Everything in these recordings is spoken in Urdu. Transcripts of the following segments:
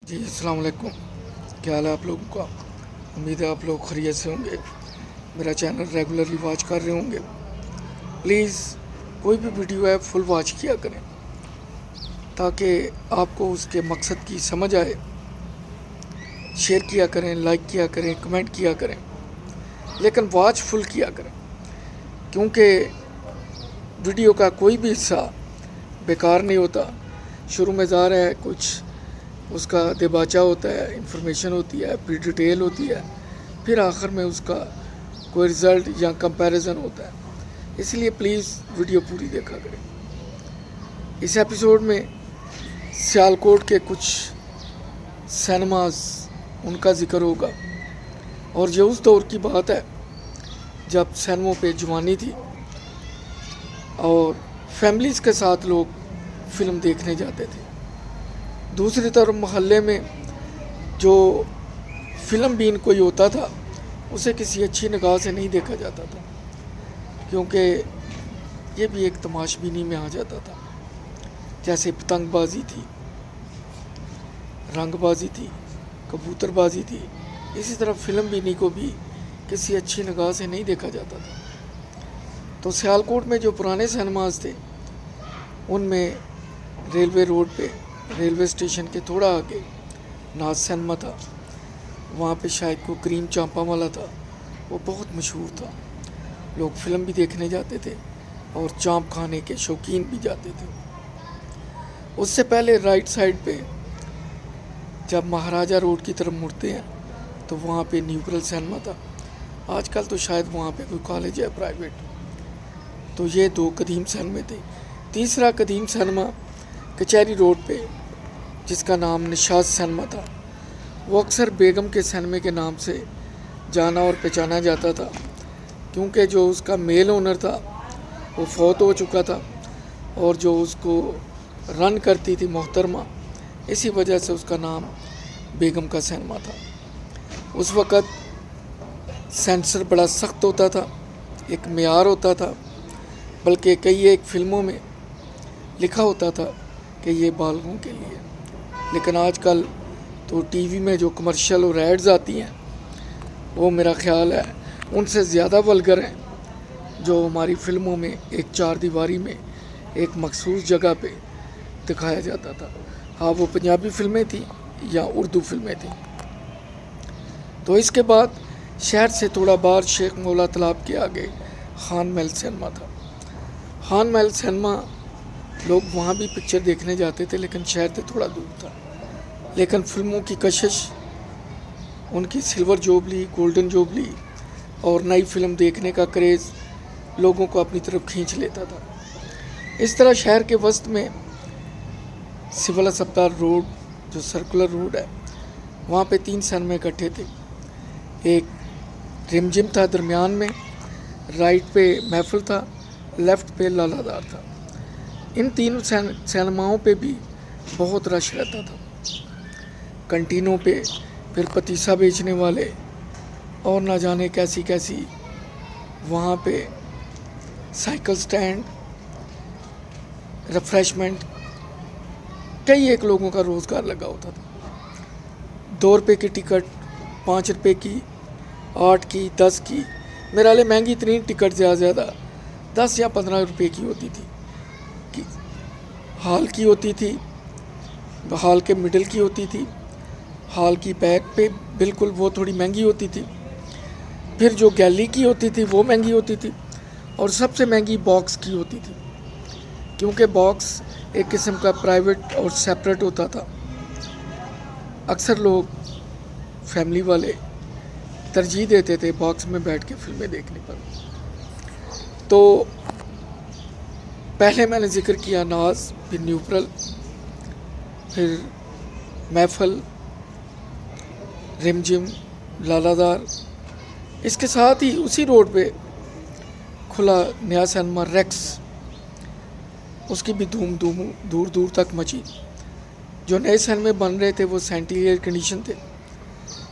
جی السلام علیکم، کیا حال ہے آپ لوگوں کا؟ امید ہے آپ لوگ خیریت سے ہوں گے، میرا چینل ریگولرلی واچ کر رہے ہوں گے۔ پلیز کوئی بھی ویڈیو ہے فل واچ کیا کریں تاکہ آپ کو اس کے مقصد کی سمجھ آئے۔ شیئر کیا کریں، لائک کیا کریں، کمنٹ کیا کریں، لیکن واچ فل کیا کریں، کیونکہ ویڈیو کا کوئی بھی حصہ بیکار نہیں ہوتا۔ شروع میں ظاہر ہے کچھ اس کا دباچہ ہوتا ہے، انفارمیشن ہوتی ہے، پھر ڈیٹیل ہوتی ہے، پھر آخر میں اس کا کوئی رزلٹ یا کمپیریزن ہوتا ہے۔ اس لیے پلیز ویڈیو پوری دیکھا کریں۔ اس ایپیسوڈ میں سیالکوٹ کے کچھ سینماز ان کا ذکر ہوگا، اور یہ اس دور کی بات ہے جب سینموں پہ جوانی تھی اور فیملیز کے ساتھ لوگ فلم دیکھنے جاتے تھے۔ دوسری طرف محلے میں جو فلم بین کوئی ہوتا تھا اسے کسی اچھی نگاہ سے نہیں دیکھا جاتا تھا، کیونکہ یہ بھی ایک تماش بینی میں آ جاتا تھا۔ جیسے پتنگ بازی تھی، رنگ بازی تھی، کبوتر بازی تھی، اسی طرح فلم بینی کو بھی کسی اچھی نگاہ سے نہیں دیکھا جاتا تھا۔ تو سیالکوٹ میں جو پرانے سینماز تھے ان میں ریلوے روڈ پہ، ریلوے اسٹیشن کے تھوڑا آگے ناز سینما تھا، وہاں پہ شاید کو کریم چامپا والا تھا، وہ بہت مشہور تھا۔ لوگ فلم بھی دیکھنے جاتے تھے اور چامپ کھانے کے شوقین بھی جاتے تھے۔ اس سے پہلے رائٹ سائڈ پہ جب مہاراجہ روڈ کی طرف مڑتے ہیں تو وہاں پہ نیوٹرل سینما تھا۔ آج کل تو شاید وہاں پہ کوئی کالج ہے پرائیویٹ۔ تو یہ دو قدیم سینمے تھے۔ تیسرا قدیم سینما کچہری روڈ پہ جس کا نام نشاط سینما تھا، وہ اکثر بیگم کے سینمے کے نام سے جانا اور پہچانا جاتا تھا، کیونکہ جو اس کا میل اونر تھا وہ فوت ہو چکا تھا، اور جو اس کو رن کرتی تھی محترمہ، اسی وجہ سے اس کا نام بیگم کا سینما تھا۔ اس وقت سینسر بڑا سخت ہوتا تھا، ایک معیار ہوتا تھا، بلکہ کئی ایک فلموں میں لکھا ہوتا تھا کہ یہ بالغوں کے لیے۔ لیکن آج کل تو ٹی وی میں جو کمرشل اور ایڈز آتی ہیں وہ میرا خیال ہے ان سے زیادہ ولگر ہیں، جو ہماری فلموں میں ایک چار دیواری میں ایک مخصوص جگہ پہ دکھایا جاتا تھا۔ ہاں، وہ پنجابی فلمیں تھیں یا اردو فلمیں تھیں۔ تو اس کے بعد شہر سے تھوڑا باہر شیخ مولا تالاب کے آگے خان محل سینما تھا۔ خان محل سینما لوگ وہاں بھی پکچر دیکھنے جاتے تھے، لیکن شہر سے تھوڑا دور تھا۔ لیکن فلموں کی کشش، ان کی سلور جوبلی، گولڈن جوبلی اور نئی فلم دیکھنے کا کریز لوگوں کو اپنی طرف کھینچ لیتا تھا۔ اس طرح شہر کے وسط میں سول اسپتال روڈ جو سرکولر روڈ ہے، وہاں پہ 3 سینمے اکٹھے تھے۔ ایک رم جم تھا درمیان میں، رائٹ پہ محفل تھا، لیفٹ پہ لالا دار تھا۔ ان تینوں سینماؤں پہ بھی بہت رش رہتا تھا۔ کنٹینوں پہ پھر پتیسا بیچنے والے اور نہ جانے کیسی کیسی وہاں پہ سائیکل سٹینڈ، ریفریشمنٹ، کئی ایک لوگوں کا روزگار لگا ہوتا تھا۔ 2 روپے کی ٹکٹ، 5 روپے کی، 8 کی، 10 کی، میرا لئے مہنگی ترین ٹکٹ زیادہ 10 یا 15 روپے کی ہوتی تھی۔ ہال کی ہوتی تھی، ہال کے مڈل کی ہوتی تھی، ہال کی بیک پہ بالکل وہ تھوڑی مہنگی ہوتی تھی، پھر جو گیلری کی ہوتی تھی وہ مہنگی ہوتی تھی، اور سب سے مہنگی باکس کی ہوتی تھی، کیونکہ باکس ایک قسم کا پرائیویٹ اور سیپریٹ ہوتا تھا۔ اکثر لوگ فیملی والے ترجیح دیتے تھے باکس میں بیٹھ کے فلمیں دیکھنے پر۔ تو پہلے میں نے ذکر کیا ناز، پھر نیوٹرل، پھر محفل، رم جم، لالا دار۔ اس کے ساتھ ہی اسی روڈ پہ کھلا نیا سینما ریکس، اس کی بھی دھوم دور دور تک مچی۔ جو نئے سینمے بن رہے تھے وہ سینٹی ایئر کنڈیشن تھے،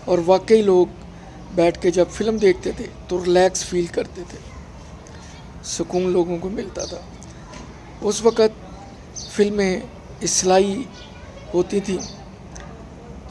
اور واقعی لوگ بیٹھ کے جب فلم دیکھتے تھے تو ریلیکس فیل کرتے تھے، سکون لوگوں کو ملتا تھا۔ اس وقت فلمیں اصلاحی ہوتی تھیں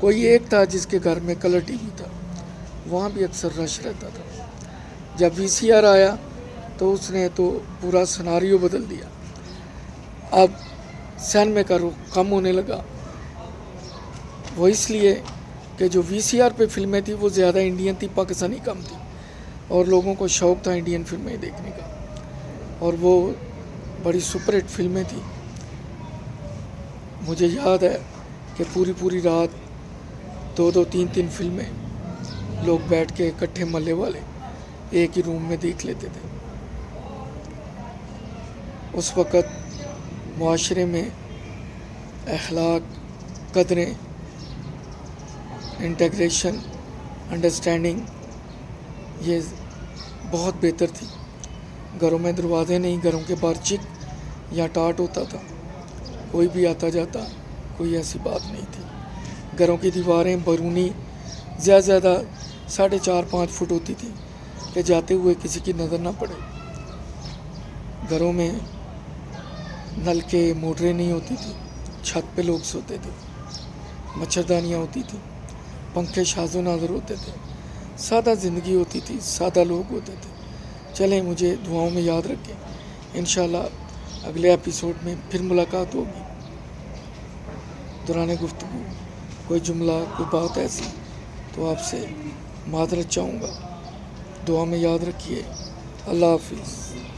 کوئی ایک تھا جس کے گھر میں کلر ٹی وی تھا، وہاں بھی اکثر رش رہتا تھا۔ جب وی سی آر آیا تو اس نے تو پورا سناریو بدل دیا۔ اب سینمے کا رخ کم ہونے لگا، وہ اس لیے کہ جو وی سی آر پہ فلمیں تھیں وہ زیادہ انڈین تھی، پاکستانی کم تھی، اور لوگوں کو شوق تھا انڈین فلمیں دیکھنے کا، اور وہ بڑی سپر ہٹ فلمیں تھیں۔ مجھے یاد ہے کہ پوری رات 2-3 فلمیں لوگ بیٹھ کے اکٹھے محلے والے ایک ہی روم میں دیکھ لیتے تھے۔ اس وقت معاشرے میں اخلاق، قدریں، انٹیگریشن، انڈرسٹینڈنگ یہ بہت بہتر تھی۔ گھروں میں دروازے نہیں، گھروں کے باہر چک یا ٹاٹ ہوتا تھا، کوئی بھی آتا جاتا، کوئی ایسی بات نہیں تھی۔ گھروں کی دیواریں بیرونی زیادہ 4.5-5 فٹ ہوتی تھی کہ جاتے ہوئے کسی کی نظر نہ پڑے۔ گھروں میں نل کے موٹریں نہیں ہوتی تھی، چھت پہ لوگ سوتے تھے، مچھردانیاں ہوتی تھیں، پنکھے شاذ و نادر ہوتے تھے، سادہ زندگی ہوتی تھی، سادہ لوگ ہوتے تھے۔ چلیں، مجھے دعاؤں میں یاد رکھیں۔ انشاءاللہ اگلے ایپیسوڈ میں پھر ملاقات ہوگی۔ دوران گفتگو کوئی جملہ، کوئی بات ایسی تو آپ سے معذرت چاہوں گا۔ دعا میں یاد رکھیے۔ اللہ حافظ۔